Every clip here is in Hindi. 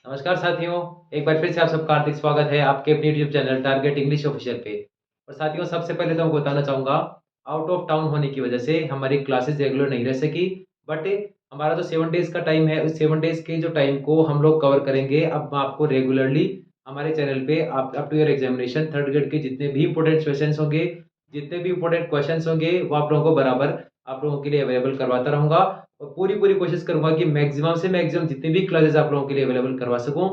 नमस्कार साथियों, एक बार फिर से आप सबका हार्दिक स्वागत है आपके अपने YouTube channel target English official पे। और साथियों, सबसे पहले तो मैं बताना चाहूँगा, आउट ऑफ टाउन होने की वजह से हमारी क्लासेस रेगुलर नहीं रह सकी। बट हमारा जो 7 डेज़ का टाइम है, उस 7 डेज़ के जो टाइम को हम लोग कवर करेंगे। अब मैं आपको रेगुलरली हमारे चैनल पे आप up to your examination third grade के जितने भी इंपॉर्टेंट सेशंस होंगे, जितने भी इंपॉर्टेंट क्वेश्चंस होंगे, वो आप लोगों को बराबर आप लोगों के लिए अवेलेबल करवाता रहूँगा। और पूरी कोशिश करूँगा कि मैक्सिमम से मैक्सिमम जितनी भी क्लासेस आप लोगों के लिए अवेलेबल करवा सकूँ,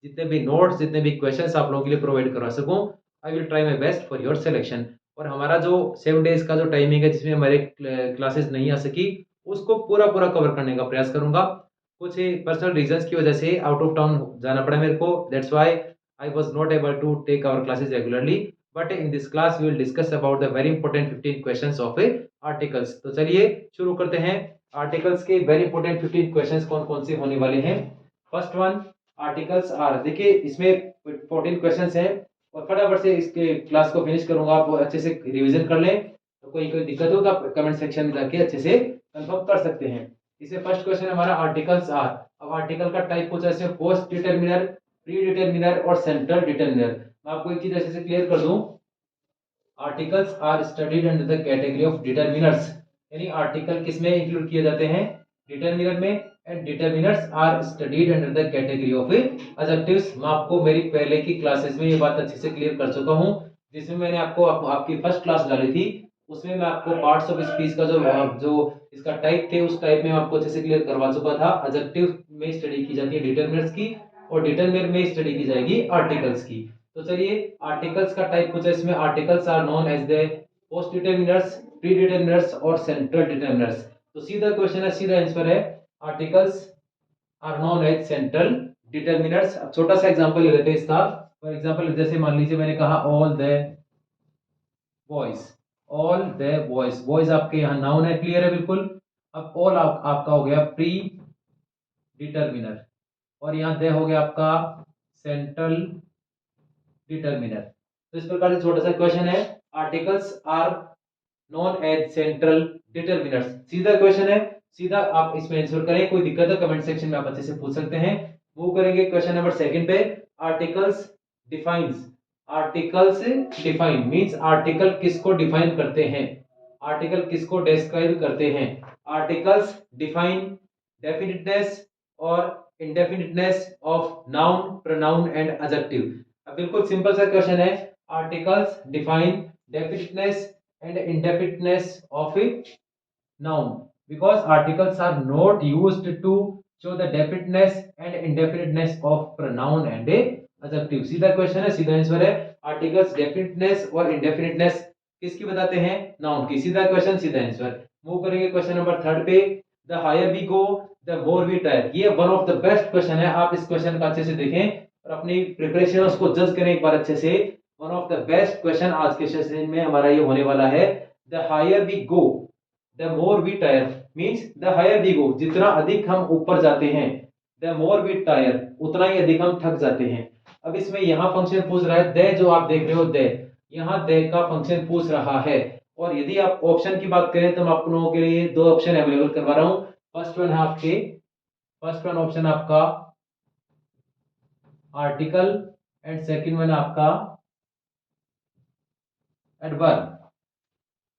जितने भी नोट्स, जितने भी क्वेश्चंस आप लोगों के लिए प्रोवाइड करवा सकूँ, I will try my best for your selection. और हमारा जो 7 डेज़ का जो टाइमिंग है जिसमें हमारे क्लासेस नहीं आ सकी, उसको पूरा कवर करने का प्रयास करूँगा। कुछ पर्सनल रीज़न्स की वजह से आउट ऑफ टाउन जाना पड़ा मेरे को, that's why I was not able to take our classes regularly. But in this class we will discuss about the very important 15 questions of articles. तो चलिए शुरू करते हैं। आर्टिकल्स के वेरी इंपोर्टेंट 15 क्वेश्चंस कौन-कौन से होने वाले हैं। First one, articles are. देखिए इसमें 14 क्वेश्चंस हैं और फटाफट से इसके क्लास को फिनिश करूंगा। आप अच्छे से रिवीजन कर लें। तो कोई दिक्कत हो तो आप कमेंट सेक्शन में जाके अच्छे से कंफर्म कर सकते हैं। इसमें फर्स्ट क्वेश्चन हमारा आर्टिकल्स आर। अब आर्टिकल का टाइप पूछा है इसमें पोस्ट डिटरमिनर, प्री डिटरमिनर और सेंट्रल डिटरमिनर। मैं आपको एक चीज अच्छे से क्लियर कर दूं, articles are studied under the category of determiners. यानी आर्टिकल किसमें इंक्लूड किए जाते हैं, डिटरमिनर में। And determiners are studied under the category of adjectives. मैं आपको मेरी पहले की क्लासेस में ये बात अच्छे से क्लियर कर चुका हूं, जिसमें मैंने आपको आपकी फर्स्ट क्लास डाली थी। उसमें मैं आपको पार्ट्स ऑफ स्पीच का जो इसका टाइप थे, उस टाइप में आपको अच्छे से क्लियर करवा चुका था। एडजेक्टिव में स्टडी की जाती है डिटरमिनर्स की, और डिटरमिनर में स्टडी की जाएगी आर्टिकल्स की। तो चलिए, आर्टिकल्स का टाइप पूछा इसमें, articles are known as the post determiners, pre determiners और सेंट्रल डिटरमिनर्स। तो सीधा क्वेश्चन है, सीधा आंसर है, articles are known as central determiners. अब छोटा सा एग्जांपल ले लेते हैं इसका। फॉर एग्जांपल जैसे मान लीजिए मैंने कहा all the boys, all the boys, boys आपके यहाँ नाउन है, क्लियर है बिल्कुल। अब ऑल आपका हो गया प्री डिटरमिनर, और यहाँ दे हो गया आपका सेंट्रल डिटरमिनर। तो इस प्रकार से छोटा सा क्वेश्चन है, articles are known as central determiners. सीधा क्वेश्चन है, सीधा आप इसमें आंसर करें। कोई दिक्कत है कमेंट सेक्शन में आप अच्छे से पूछ सकते हैं। मूव करेंगे क्वेश्चन नंबर सेकंड पे। Articles defines, articles define means article किसको डिफाइन करते हैं, आर्टिकल किसको डिस्क्राइब करते हैं। आर्टिकल्स डिफाइन डेफिनिटनेस और indefiniteness of noun, pronoun and adjective. अब बिल्कुल सिंपल सा क्वेश्चन है, articles define definiteness and indefiniteness of a noun, because articles are not used to show the definiteness and indefiniteness of pronoun and a adjective। सीधा क्वेश्चन है, सीधा आंसर है। आर्टिकल्स डेफिनेटनेस और इंडेफिनिटनेस किसकी बताते हैं, नाउन की। सीधा क्वेश्चन, सीधा आंसर। मूव करेंगे क्वेश्चन नंबर थर्ड पे। The higher we go the more we tire. ये one of the best question है। आप इस क्वेश्चन का अच्छे से देखें और अपनी प्रिपरेशन उसको जज करें एक बार अच्छे से। One of the best question आज के सेशन में हमारा ये होने वाला है। The higher we go the more we tire means the higher we go, जितना अधिक हम ऊपर जाते हैं, द मोर वी टायर, उतना ही अधिक हम थक जाते हैं। अब इसमें यहाँ फंक्शन पूछ रहा है दे, जो आप देख रहे हो दे, यहाँ दे का फंक्शन पूछ रहा है। और यदि आप ऑप्शन की बात करें तो मैं आप लोगों के लिए दो ऑप्शन अवेलेबल करवा रहा हूँ। फर्स्ट वन है आपके, फर्स्ट वन ऑप्शन आपका आर्टिकल, एंड सेकंड वन आपका एडवर्ब।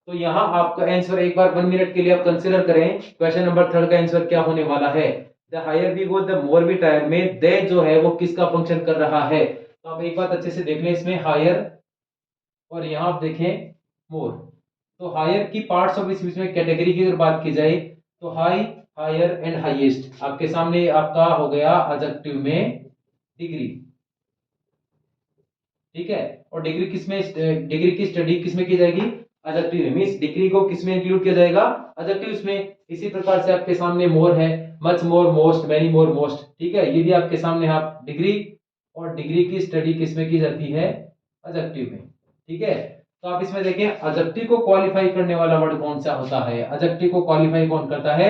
तो यहां आपका आंसर एक बार 1 मिनट के लिए आप कंसीडर करें। क्वेश्चन नंबर थर्ड का आंसर क्या होने वाला है, the higher we go the more we tire में दे जो है वो किसका फंक्शन कर रहा है। तो आप एक बात अच्छे से देख लें इसमें, हायर और यहां आप देखें मोर। तो हायर की पार्ट्स ऑफ स्पीच में कैटेगरी की अगर बात की जाए तो हाई, हायर एंड हाईएस्ट आपके सामने आपका हो गया एडजेक्टिव में डिग्री। ठीक है, और डिग्री किसमें, डिग्री की स्टडी किसमें की जाएगी, एडजेक्टिव में। मींस डिग्री को किसमें इंक्लूड किया जाएगा, एडजेक्टिव्स में। इसी प्रकार से आपके सामने मोर है, much more, most, many more, most. ठीक है, ये भी आपके सामने है, आप डिग्री, और डिग्री की स्टडी किसमें की जाती है, एडजेक्टिव में। ठीक है, तो आप इसमें देखें एडजेक्टिव को क्वालिफाई करने वाला वर्ड कौन सा होता है, एडजेक्टिव को क्वालिफाई कौन करता है,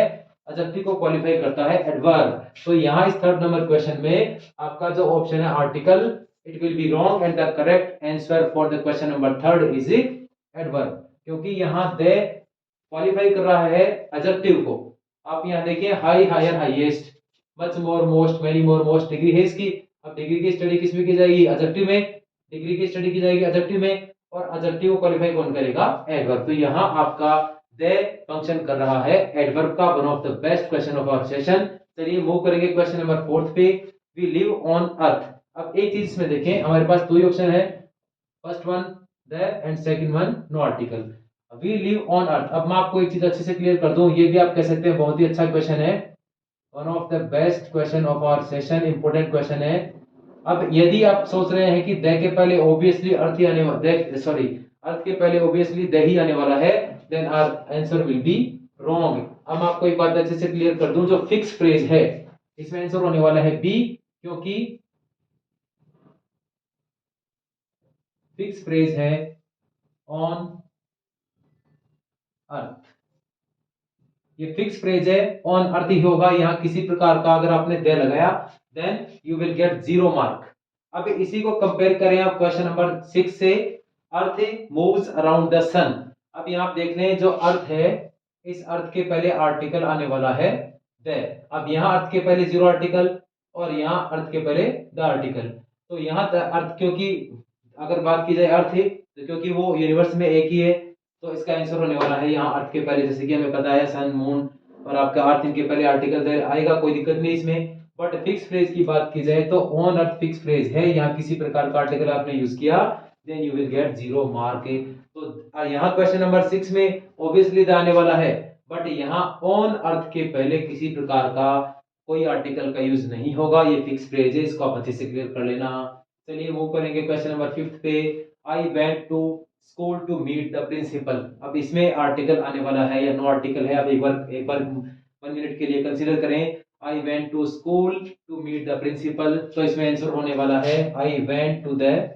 एडजेक्टिव को क्वालिफाई करता है एडवर्ब। तो यहाँ इस थर्ड नंबर क्वेश्चन में आपका जो ऑप्शन है article, it will be wrong and the correct answer for the question number third is adverb, क्योंकि यहाँ दे क्वालिफाई कर रहा है एडजेक्टिव को। आप यहाँ देखिए high, higher, highest, much more, most, many more, most degree है इसकी। अब डिग्री की स्टडी किस में की जाएगी? एडजेक्टिव में। डिग्री की स्टडी की जाएगी एडजेक्टिव में, और एडजेक्टिव को क्वालिफाई कौन करेगा? एडवर्ब। तो यहाँ आपका दे फंक्शन कर रहा है एडवर्ब का, one of the best question of our session. चलिए मूव करेंगे क्वेश्चन नंबर 4 पे। We live on earth. अब एक चीज इसमें देखें, हमारे पास दो ही ऑप्शन है, first one the and second one no article. We live on earth. अब मैं आपको एक चीज अच्छे से क्लियर कर दूं, ये भी आप कह सकते हैं बहुत ही अच्छा क्वेश्चन है, one of the best question of our session, important question है। अब यदि आप सोच रहे हैं कि द के पहले ऑब्वियसली अर्थ ही आने वाला, सॉरी अर्थ के पहले ऑब्वियसली द ही आने वाला है, then our answer will be wrong. अब मैं आपको एक बात अच्छे से क्लियर कर दूं, जो फिक्स फ्रेज है इसमें आंसर होने वाला है बी, क्योंकि फिक्स फ्रेज है ऑन अर्थ। ये फिक्स फ्रेज है, ऑन अर्थ ही होगा। यहाँ किसी प्रकार का अगर आपने दे लगाया then you will get 0 mark. अब इसी को कंपेयर करें आप क्वेश्चन नंबर 6 से, अर्थ मूव्स अराउंड द सन। अब यहाँ आप देख लें, जो अर्थ है इस अर्थ के पहले आर्टिकल आने वाला है द। अब यहाँ अर्थ के पहले 0 आर्टिकल, और यहाँ अर्थ के पहले द आर्टिकल। तो यहाँ अर्थ, क्योंकि अगर बात की जाए अर्थ है तो क्योंकि वो यूनिवर्स में एक ही है, तो इसका आंसर होने वाला है यहाँ अर्थ के पहले, जैसे कि हमें पता है सन, मून और आपका अर्थ, इनके पहले आर्टिकल आएगा, कोई दिक्कत नहीं इसमें। बट फिक्स फ्रेज की बात की जाए तो ऑन अर्थ फिक्स फ्रेज है, यहाँ किसी प्रकार का आर्टिकल आपने यूज किया then you will get 0 mark. तो यहाँ क्वेश्चन नंबर 6 में ऑब्वियसली आने वाला है, बट यहाँ ऑन अर्थ के पहले किसी प्रकार का कोई आर्टिकल का यूज नहीं होगा, ये फिक्स फ्रेज है, इसको आप अच्छे से क्लियर कर लेना। चलिए मूव करेंगे क्वेश्चन नंबर 5 पे। I went to school to meet the principal. अब इसमें आर्टिकल आने वाला है या नो आर्टिकल है, अब एक बार 1 मिनट के लिए कंसीडर करें। I went to school to meet the principal, तो इसमें आंसर होने वाला है I went to the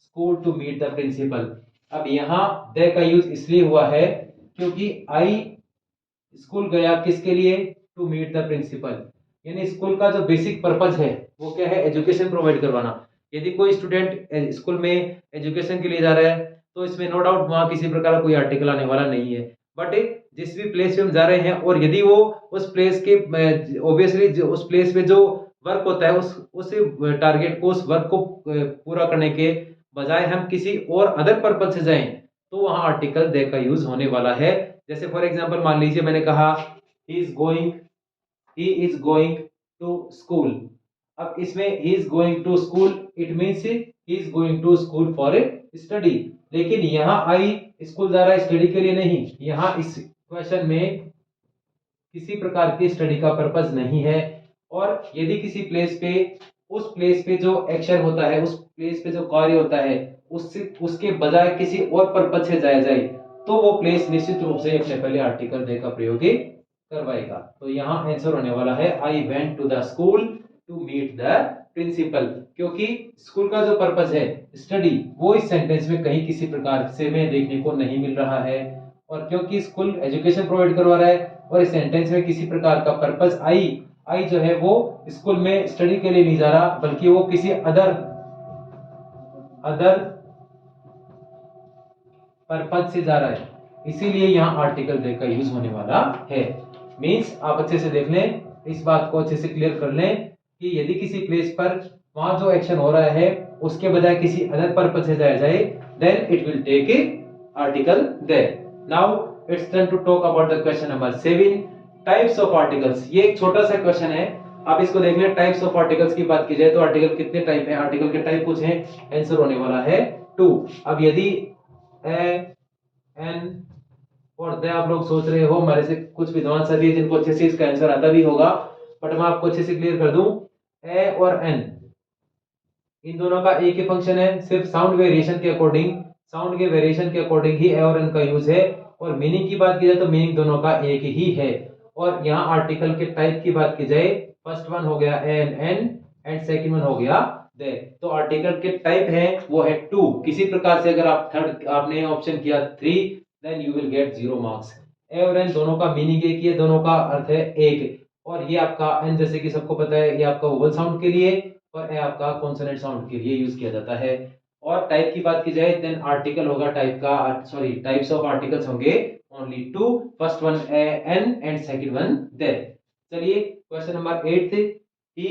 school to meet the principal. अब यहाँ द का यूज इसलिए हुआ है क्योंकि आई स्कूल गया किसके लिए? To meet the principal. यानी स्कूल का जो बेसिक पर्पज है वो क्या है? एजुकेशन प्रोवाइड करवाना। यदि कोई स्टूडेंट स्कूल में एजुकेशन के लिए जा रहा है तो इसमें नो डाउट वहां किसी प्रकार का कोई आर्टिकल आने वाला नहीं है। बट जिस भी प्लेस पे हम जा रहे हैं, और यदि वो उस प्लेस के ऑब्वियसली उस प्लेस पे जो वर्क होता है उस टारगेट को, उस वर्क को पूरा करने के बजाय हम किसी और अदर पर्पज से जाएं, तो वहां आर्टिकल दे का यूज होने वाला है। जैसे फॉर एग्जांपल मान लीजिए मैंने कहा he is going to school. अब इसमें he is going to school, it means he is going to school for study. लेकिन यहाँ आई स्कूल जा रहा है स्टडी के लिए नहीं, यहाँ इस क्वेश्चन में किसी प्रकार की स्टडी का पर्पस नहीं है। और यदि किसी प्लेस पे, उस प्लेस पे जो एक्शन होता है, उस प्लेस पे जो कार्य होता है, उसके बजाय किसी और पर्पस से जाया जाए, तो वो प्लेस निश्चित रूप से अपने पहले आर्टिकल दे का प्रयोग करवाएगा। तो यहाँ आंसर होने वाला है I went to the school to meet the principal, क्योंकि स्कूल का जो पर्पस है स्टडी, वो इस सेंटेंस में कहीं किसी प्रकार से में देखने को नहीं मिल रहा है। और क्योंकि स्कूल एजुकेशन प्रोवाइड करवा रहा है और इस सेंटेंस में किसी प्रकार का पर्पस आई जो है वो स्कूल में स्टडी के लिए नहीं जा रहा, बल्कि वो किसी अदर पर्पस से जा रहा है, इसीलिए यहाँ आर्टिकल दे का यूज होने वाला है। मींस आप अच्छे से देख लें, इस बात को अच्छे से क्लियर कर लें कि यदि किसी प्लेस पर वहां जो एक्शन हो रहा है उसके बजाय किसी अदर पर्पस से जाया जाए, then it will take a article there. Now it's turn to talk about the question number 7, types of articles. ये एक छोटा सा क्वेश्चन है, आप इसको देख लें। टाइप्स ऑफ आर्टिकल्स की बात की जाए तो आर्टिकल कितने टाइप है? आर्टिकल के टाइप कुछ हैं, आंसर होने वाला है 2। अब यदि ए एन और दे आप लोग सोच रहे हो, हमारे से कुछ विद्वान साथी जिनको अच्छे से इसका आंसर आता भी होगा, बट मैं आपको अच्छे से क्लियर कर दूं, ए और एन इन दोनों का एक ही फंक्शन है, सिर्फ साउंड वेरिएशन के अकॉर्डिंग ही ए और एन का यूज है। और मीनिंग की बात की जाए तो मीनिंग दोनों का एक ही है। और यहाँ आर्टिकल के टाइप की बात की जाए, फर्स्ट वन हो गया a and an, and second one हो गया दे। तो आर्टिकल के टाइप है वो है 2। किसी प्रकार से अगर आप थर्ड आपने ऑप्शन किया 3, then you will get 0 marks. A और एन दोनों का मीनिंग एक ही है, दोनों का अर्थ है एक। और ये आपका एन जैसे कि सबको पता है, ये आपका वोवल साउंड के लिए, और ए आपका कॉन्सोनेंट साउंड के लिए यूज किया जाता है। और टाइप की बात की जाए, देन आर्टिकल होगा टाइप का, सॉरी टाइप्स ऑफ आर्टिकल्स होंगे only 2, first one a an and second one the. चलिए question number 8, he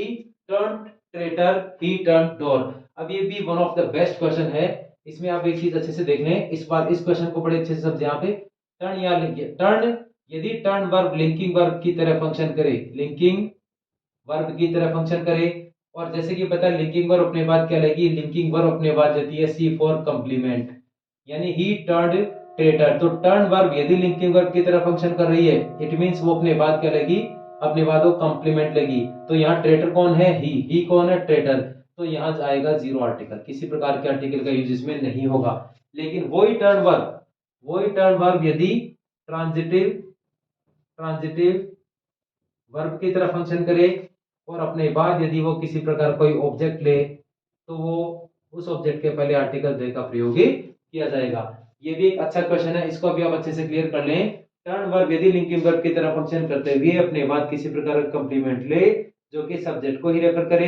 turn traitor, he turn door. अब ये भी one of the best question है। इसमें आप एक चीज अच्छे से देख लें, इस बार इस क्वेश्चन को बड़े अच्छे से समझे। यहाँ पे टर्न या टर्न, यदि टर्न वर्ब लिंकिंग वर्ब की तरह फंक्शन करे, लिंकिंग वर्ब की तरह फंक्शन करे, और जैसे कि पता है लिंकिंग वर्ब अपने बाद क्या लेगी, लिंकिंग वर्ब अपने बाद लेती है सी फॉर कंप्लीमेंट, यानी ही टर्न ट्रेटर। तो टर्न वर्ब यदि लिंकिंग वर्ब की तरह फंक्शन कर रही है, इट मींस वो अपने बाद क्या लेगी, अपने बाद वो कंप्लीमेंट लेगी। तो यहाँ ट्रेटर कौन है, ही कौन है, ट्रेटर। तो यहाँ आएगा जीरो आर्टिकल, किसी प्रकार के आर्टिकल का यूज इसमें नहीं होगा। लेकिन वही टर्न वर्ब यदि ट्रांजिटिव ट्रांजिटिव वर्ब की तरह फंक्शन करे, और अपने बाद यदि वो किसी प्रकार कोई ऑब्जेक्ट ले, तो वो उस ऑब्जेक्ट के पहले आर्टिकल दे का प्रयोग ही किया जाएगा। ये भी एक अच्छा क्वेश्चन है, इसको भी आप अच्छे से क्लियर कर लें। टर्न वर्ब यदि लिंकिंग वर्ब की तरह फंक्शन करते हुए अपने बाद किसी प्रकार का कंप्लीमेंट ले जो कि सब्जेक्ट को ही रेफर करे,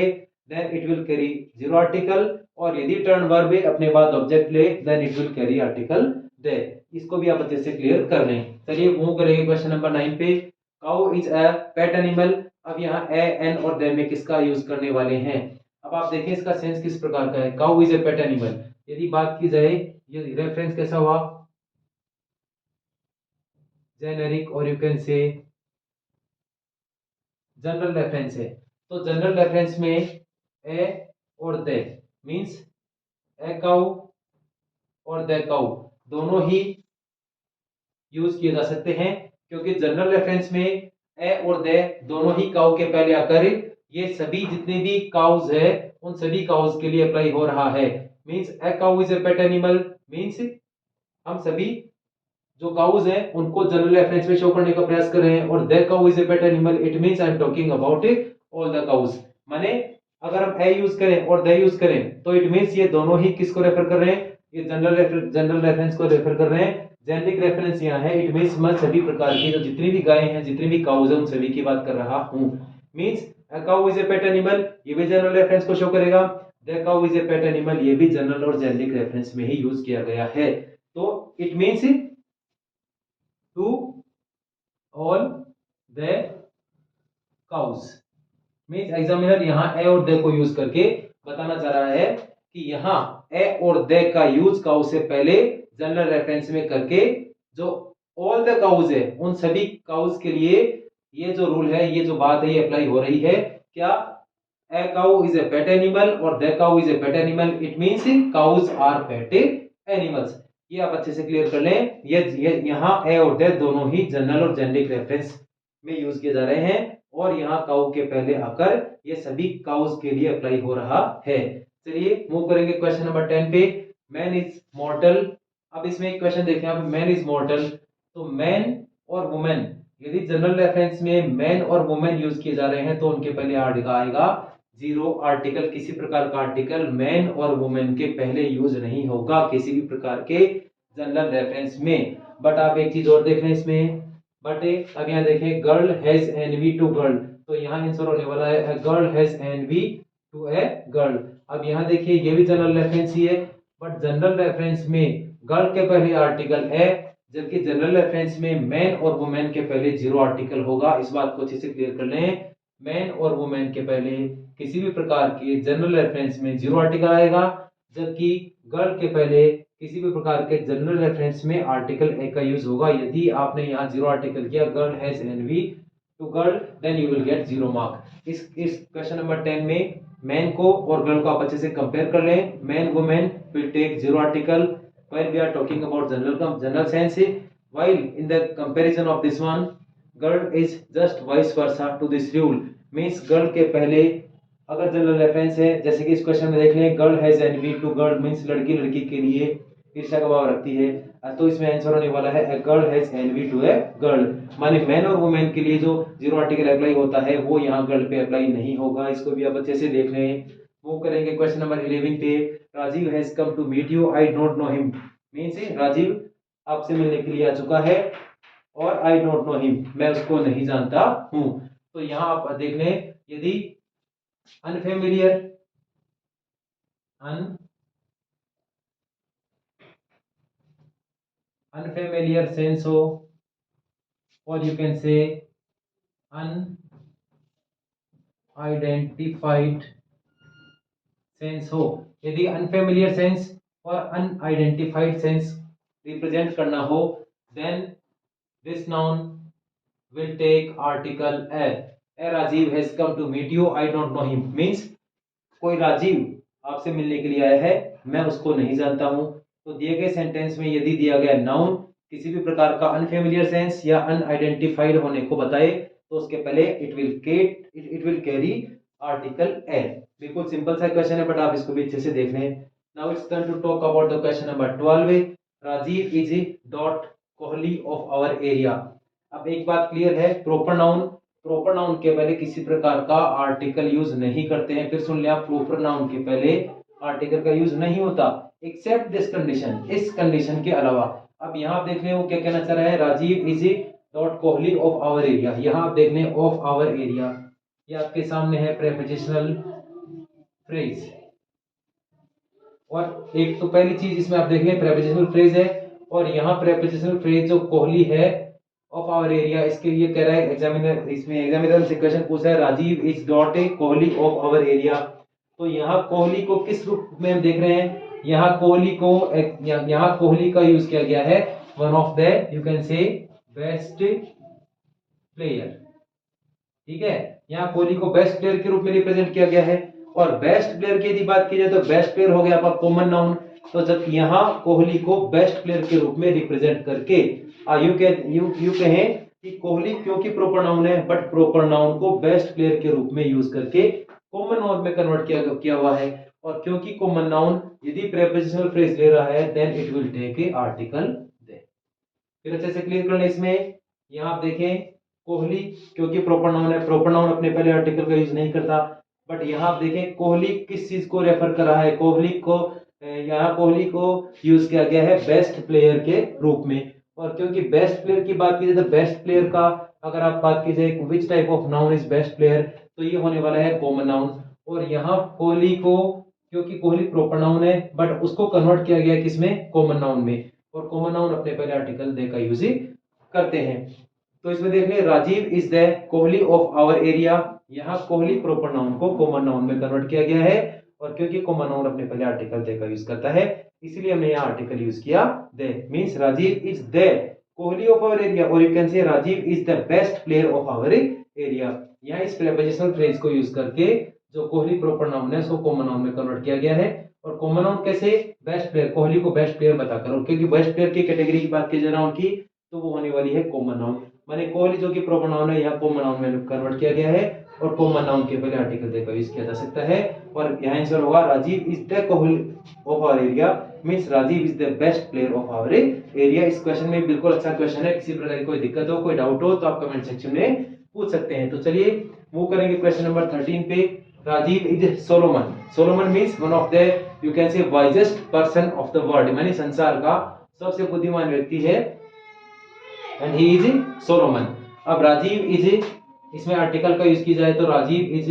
then it will carry zero article. और यदि टर्न वर्ब अपने बाद ऑब्जेक्ट ले, then it will carry article the. इसको भी आप अच्छे से क्लियर कर लें। चलिए मूव करेंगे क्वेश्चन नंबर 9 पे। Cow is a pet animal. अब यहाँ ए एन और दे में किसका यूज करने वाले हैं। अब आप देखें इसका सेंस किस प्रकार का है। Cow is a pet animal, यदि बात की जाए, ये रेफरेंस कैसा हुआ, जेनेरिक, और यू कैन से जनरल रेफरेंस है। तो जनरल रेफरेंस में ए और दे मींस ए काउ और दे काउ दोनों ही यूज किए जा सकते हैं, क्योंकि जनरल रेफरेंस में ए और दे दोनों ही काउ के पहले आकर ये सभी जितने भी काउज है उन सभी काउज के लिए अप्लाई हो रहा है। Means A cow is a pet animal, means हम सभी जो काउज हैं उनको जनरल रेफरेंस में शो करने का प्रयास कर रहे हैं। और the cow is a pet animal, it means I am talking about all the cows. माने अगर हम ए यूज करें और द यूज करें तो इट मींस ये दोनों ही किसको रेफर कर रहे हैं, ये जनरल रेफरेंस को रेफर कर रहे हैं। जेनेरिक रेफरेंस यहाँ है, इट मींस मैं सभी प्रकार की जो जितनी भी गायें हैं, जितनी भी काउज हैं, उन सभी की बात कर रहा हूं। Means a cow is a pet animal, ये भी जनरल रेफरेंस को शो करेगा। The cow is a pet animal, ये भी जनरल और जेनेरिक रेफरेंस में ही यूज किया गया है। तो it means to all the cows. Means examiner यहाँ ए और दे को यूज करके बताना चाह रहा है कि यहाँ ए और दे का यूज काउ से पहले जनरल रेफरेंस में करके जो ऑल द काउज है उन सभी काउज के लिए ये जो रूल है, ये जो बात है, ये अप्लाई हो रही है। क्या, a cow is a pet animal और the cow is a pet animal, it means cows are pet animals. ये आप अच्छे से क्लियर कर लें। ये यहाँ ए और दे दोनों ही जनरल और जेनेरिक रेफरेंस में यूज किए जा रहे हैं, और यहाँ काउ के पहले आकर ये सभी काउज के लिए अप्लाई हो रहा है। चलिए मूव करेंगे क्वेश्चन नंबर 10 पे। Man is मॉर्टल। अब इसमें एक क्वेश्चन देखें आप, मैन इज मॉर्टल। तो मैन और वुमेन, यदि जनरल रेफरेंस में मैन और वुमेन यूज किए जा रहे हैं तो उनके पहले आएगा जीरो आर्टिकल। किसी प्रकार का आर्टिकल मैन और वुमेन के पहले यूज नहीं होगा किसी भी प्रकार के जनरल रेफरेंस में। बट आप एक चीज और देख लें इसमें, बट अब यहाँ देखें, girl has envy to girl, तो यहाँ आंसर होने वाला है girl has envy to a girl. अब यहाँ देखिए ये भी जनरल रेफरेंस ही है, बट जनरल रेफरेंस में गर्ल के पहले आर्टिकल है, जबकि जनरल रेफरेंस में मैन और वुमेन के पहले जीरो आर्टिकल होगा। इस बात को अच्छे से क्लियर कर लें। मैन और वुमेन के पहले किसी भी प्रकार के जनरल रेफरेंस में जीरो आर्टिकल आएगा, जबकि गर्ल के पहले किसी भी प्रकार के जनरल रेफरेंस में आर्टिकल ए का यूज होगा। यदि आपने यहाँ जीरो आर्टिकल किया girl has envy to girl, then you will get zero mark. इस क्वेश्चन नंबर 10 में मैन को और गर्ल को आप अच्छे से कंपेयर कर लें। Man women will take zero article while we are talking about general sense, while in the comparison of this one girl is just vice versa to this rule, means girl के पहले अगर जनरल रेफरेंस है, जैसे कि इस क्वेश्चन में देख लें, girl has envy to girl, means लड़की लड़की के लिए ईर्ष्या का भाव रखती है, तो इसमें आंसर होने वाला है a girl has envy to a girl. माने मैन और वुमेन के लिए जो जीरो आर्टिकल अप्लाई होता है वो यहाँ गर्ल पे अप्लाई नहीं होगा। इसको भी आप अच्छे से देख लें। मूव करेंगे क्वेश्चन नंबर 11 पे। Rajiv has come to meet you, I don't know him, means Rajiv आपसे मिलने के लिए आ चुका है, और आई डोंट नो हिम, मैं उसको नहीं जानता हूं। तो यहाँ आप देख लें, यदि अनफेमिलियर अनफेमिलियर सेंस हो, और you can say identified sense हो। यदि अनफेमिलियर सेंस और अनआइडेंटिफाइड सेंस रिप्रेजेंट करना हो, then this noun will take article a. A Rajiv has come to meet you. I don't know him. Means कोई राजीव आपसे मिलने के लिए आया है, मैं उसको नहीं जानता हूं। तो दिए गए सेंटेंस में यदि दिया गया नाउन किसी भी प्रकार का अनफेमिलियर सेंस या अनआइडेंटिफाइड होने को बताए तो उसके पहले it will carry article a. बिल्कुल सिंपल सा क्वेश्चन है, बट आप इसको भी अच्छे से देख लें। Now it's turn to talk about the question number 12। Rajiv is dot Kohli of our area. अब एक बात क्लियर है, प्रोपर नाउन के पहले किसी प्रकार का आर्टिकल यूज नहीं करते हैं। फिर सुन लिया, प्रोपर नाउन के पहले आर्टिकल का यूज नहीं होता एक्सेप्ट दिस कंडीशन, इस कंडीशन के अलावा। अब यहाँ आप देख रहे हो क्या कहना चाह रहा है, Rajiv is dot Kohli of our area. यहाँ आप देख लें ऑफ आवर एरिया, ये आपके सामने है प्रेपोजिशनल फ्रेज। और एक तो पहली चीज इसमें आप देख लें प्रेपोजिशनल फ्रेज है, और यहाँ प्रेपोजिशनल फ्रेज जो कोहली है ऑफ आवर एरिया, इसके लिए कह रहा है एग्जामिनर, इसमें एग्जामिनर से क्वेश्चन पूछा है Rajiv is dot a Kohli of our area. तो यहाँ कोहली को किस रूप में हम देख रहे हैं, यहाँ कोहली का यूज किया गया है one of the you can से बेस्ट प्लेयर। ठीक है, यहाँ कोहली को बेस्ट प्लेयर के रूप में रिप्रेजेंट किया गया है। और बेस्ट प्लेयर की यदि बात की जाए तो बेस्ट प्लेयर हो गया आपका कॉमन नाउन। तो जब यहाँ कोहली को बेस्ट प्लेयर के रूप में रिप्रेजेंट करके यू कहें कि कोहली क्योंकि प्रोपर नाउन है, बट प्रोपर नाउन को बेस्ट प्लेयर के रूप में यूज करके कॉमन नाउन में कन्वर्ट किया हुआ है। और क्योंकि कॉमन नाउन यदि प्रेपोजिशनल फ्रेज ले रहा है then it will take a article the. फिर अच्छे से क्लियर कर लें इसमें। यहाँ आप देखें कोहली क्योंकि प्रोपर नाउन है, प्रोपर नाउन अपने पहले आर्टिकल का यूज नहीं करता। बट यहाँ आप देखें कोहली किस चीज को रेफर कर रहा है, यहाँ कोहली को यूज किया गया है बेस्ट प्लेयर के रूप में। और क्योंकि बेस्ट प्लेयर की बात की जाए तो बेस्ट प्लेयर का अगर आप बात की जाए which type of noun is best player, तो ये होने वाला है कॉमन नाउन। और यहाँ कोहली को क्योंकि कोहली प्रोपर नाउन है बट उसको कन्वर्ट किया गया किसमें, कॉमन नाउन में। और कॉमन नाउन अपने पहले आर्टिकल दे का यूज करते हैं। तो इसमें देख लें Rajiv is the Kohli of our area. यहाँ कोहली प्रोपर नाउन को कॉमन नाउन में कन्वर्ट किया गया है। और क्योंकि कॉमन नाउन अपने पहले आर्टिकल दे का यूज करता है इसीलिए हमने यहाँ आर्टिकल यूज किया the. Means Rajiv is the Kohli of our area, और you can say Rajiv is the best player of our area. यहाँ इस प्रेपोजिशनल फ्रेज को यूज करके जो कोहली प्रोपर नाउन है उसको कॉमन नाउन में कन्वर्ट किया गया है। और कॉमन नाउन कैसे, बेस्ट प्लेयर, कोहली को बेस्ट प्लेयर बताकर। और क्योंकि बेस्ट प्लेयर की कैटेगरी की बात की जा रहा उनकी, तो वो होने वाली है कॉमन नाउन। माने कोहली जो कि प्रोपर नाउन है यहाँ कॉमन नाउन में कन्वर्ट किया गया है। और कॉमन नाउन के पहले आर्टिकल दे का यूज किया जा सकता है। और यहाँ आंसर होगा Rajiv is the Kohli of our area, means Rajiv is the best player of our area. इस क्वेश्चन में बिल्कुल अच्छा क्वेश्चन है। किसी प्रकार की कोई दिक्कत हो, कोई डाउट हो तो आप कमेंट सेक्शन में पूछ सकते हैं। तो चलिए मूव करेंगे क्वेश्चन नंबर 13 पे। Rajiv is Solomon. Solomon means one of the you can say wisest person of the world, माने संसार का सबसे बुद्धिमान व्यक्ति है, एंड ही इज सोलोमन। अब राजीव इज, इसमें आर्टिकल का यूज की जाए तो राजीव इज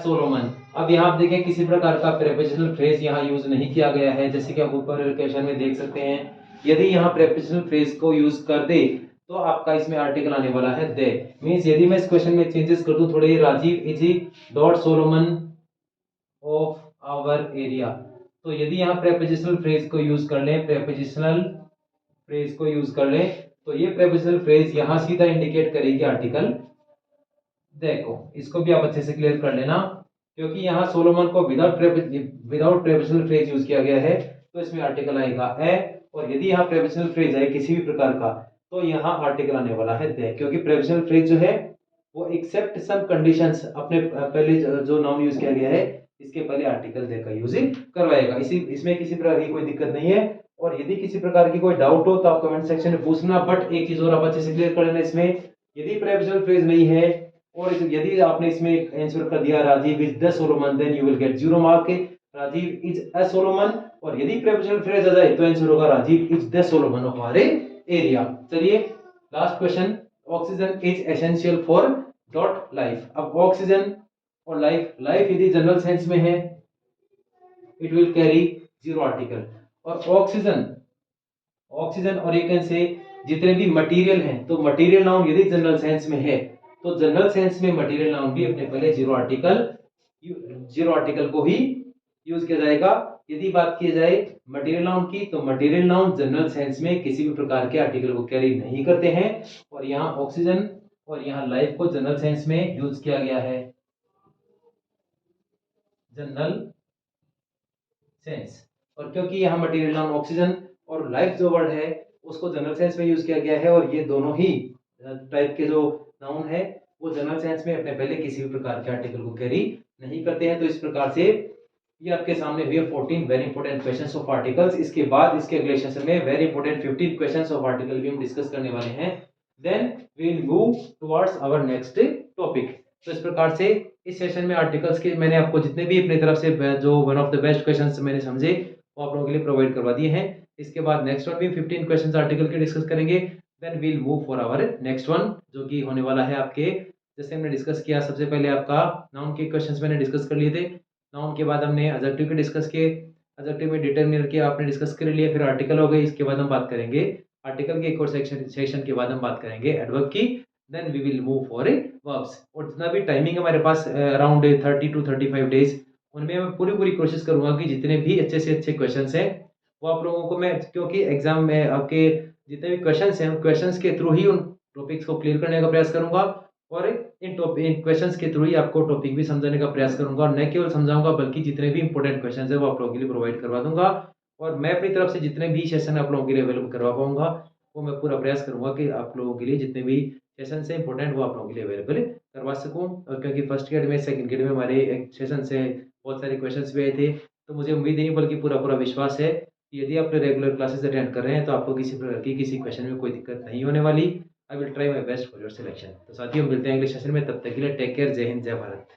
सोलोमन। अब यहाँ आप देखें किसी प्रकार का प्रेपोजिशनल फ्रेज यहाँ यूज नहीं किया गया है, जैसे कि आप ऊपर क्वेश्चन में देख सकते हैं। यदि यहाँ प्रेपोजिशनल फ्रेज को यूज कर दे तो आपका इसमें आर्टिकल आने वाला है दे। मींस यदि मैं इस क्वेश्चन में चेंजेस कर दूं थोड़े, Rajiv is dot Solomon of our area, तो यदि यहाँ प्रेपोजिशनल फ्रेज को यूज कर लें, प्रेपोजिशनल फ्रेज को यूज कर लें तो ये प्रेपोजिशनल फ्रेज यहाँ सीधा इंडिकेट करेगी आर्टिकल। देखो इसको भी आप अच्छे से क्लियर कर लेना, क्योंकि यहाँ सोलोमन को विदाउट प्रेपोजिशनल फ्रेज यूज किया गया है तो इसमें आर्टिकल आएगा ए। और यदि यहाँ प्रेपोजिशनल फ्रेज है किसी भी प्रकार का तो यहाँ आर्टिकल आने वाला है दे, क्योंकि प्रेपोजिशनल फ्रेज जो है वो एक्सेप्ट सम कंडीशंस अपने पहले जो नाउन यूज किया गया है इसके पहले आर्टिकल दे का यूज करवाएगा। इसमें किसी प्रकार की कोई दिक्कत नहीं है। और यदि किसी प्रकार की कोई डाउट हो तो आप कमेंट सेक्शन में पूछना। बट एक चीज और आप अच्छे से क्लियर कर लेना, इसमें यदि प्रेपोजिशनल फ्रेज नहीं है और यदि आपने इसमें आंसर कर दिया Rajiv is the Solomon, then you will get 0 mark. Rajiv is a Solomon, और यदि प्रेपोजिशनल फ्रेज आ जाए तो आंसर होगा Rajiv is the Solomon of our area. चलिए last question, oxygen is essential for dot life. अब ऑक्सीजन और लाइफ यदि जनरल सेंस में है इट विल कैरी 0 आर्टिकल। और ऑक्सीजन और ये कैन से जितने भी मटेरियल हैं, तो मटेरियल नाउन यदि जनरल सेंस में है तो जनरल सेंस में मटेरियल नाउन भी अपने पहले जीरो आर्टिकल को ही यूज किया जाएगा। यदि बात की जाए मटेरियल नाउन की, तो मटेरियल नाउन जनरल सेंस में किसी भी प्रकार के आर्टिकल को कैरी नहीं करते हैं, और यहाँ ऑक्सीजन और यहाँ लाइफ को जनरल सेंस में यूज किया गया है, जनरल सेंस। और क्योंकि यहाँ मटेरियल नाउन ऑक्सीजन और लाइफ जो वर्ड है उसको जनरल सेंस में यूज किया गया है, और ये दोनों ही टाइप के जो नाउन है वो जनरल सेंस में अपने पहले किसी भी प्रकार के आर्टिकल को कैरी नहीं करते हैं। तो इस प्रकार से ये आपके सामने हुए 14 very important questions of articles. इसके बाद इसके अगले सेशन में very important 15 questions of article भी हम डिस्कस करने वाले हैं। Then we will move towards our next topic. तो इस प्रकार से इस सेशन में आर्टिकल्स के मैंने आपको जितने भी अपनी तरफ से जो one of the best questions मैंने समझे वो आप लोगों के लिए प्रोवाइड करवा दिए हैं। इसके बाद नेक्स्ट वन भी 15 क्वेश्चंस आर्टिकल के डिस्कस करेंगे। Then we will move for our next one, जो कि होने वाला है आपके, जैसे हमने डिस्कस किया सबसे पहले आपका नाउन के क्वेश्चंस मैंने डिस्कस कर लिए थे। नाउन के बाद हमने एडजेक्टिव के डिस्कस किए, एडजेक्टिव में डिटरमिनर के आपने डिस्कस कर लिए, फिर आर्टिकल हो गए। इसके बाद हम बात करेंगे आर्टिकल के एक और सेक्शन के बाद हम बात करेंगे एडवर्ब की। Then we will move for verbs. और जितना भी टाइमिंग हमारे पास अराउंड 30 to 35 डेज, उनमें मैं पूरी कोशिश करूंगा कि जितने भी अच्छे से अच्छे क्वेश्चंस हैं वो आप लोगों को मैं, क्योंकि एग्जाम में आपके जितने भी क्वेश्चंस हैं उन क्वेश्चंस के थ्रू ही उन टॉपिक्स को क्लियर करने का प्रयास करूंगा, और इन क्वेश्चंस के थ्रू ही आपको टॉपिक भी समझाने का प्रयास करूंगा, और न केवल समझाऊंगा बल्कि जितने भी इंपॉर्टेंट क्वेश्चंस है वो आप लोगों के लिए प्रोवाइड करवा दूंगा। और मैं अपनी तरफ से जितने भी सेशन आप लोगों के लिए अवेलेबल करवा पाऊंगा वो मैं पूरा प्रयास करूंगा कि आप लोगों के लिए जितने भी सेशन है इंपॉर्टेंट वो आप लोगों के लिए अवेलेबल करवा सकूं। और क्योंकि फर्स्ट ग्रेड में सेकंड ग्रेड में हमारे सेशन से बहुत सारे क्वेश्चंस भी आए थे, तो मुझे उम्मीद नहीं बल्कि पूरा विश्वास है कि यदि आप रेगुलर क्लासेस अटेंड कर रहे हैं तो आपको किसी प्रकार की किसी क्वेश्चन में कोई दिक्कत नहीं होने वाली। I will try my best for your selection. तो साथियों मिलते हैं अगले सेशन में, तब तक के लिए टेक केयर, जय हिंद, जय भारत।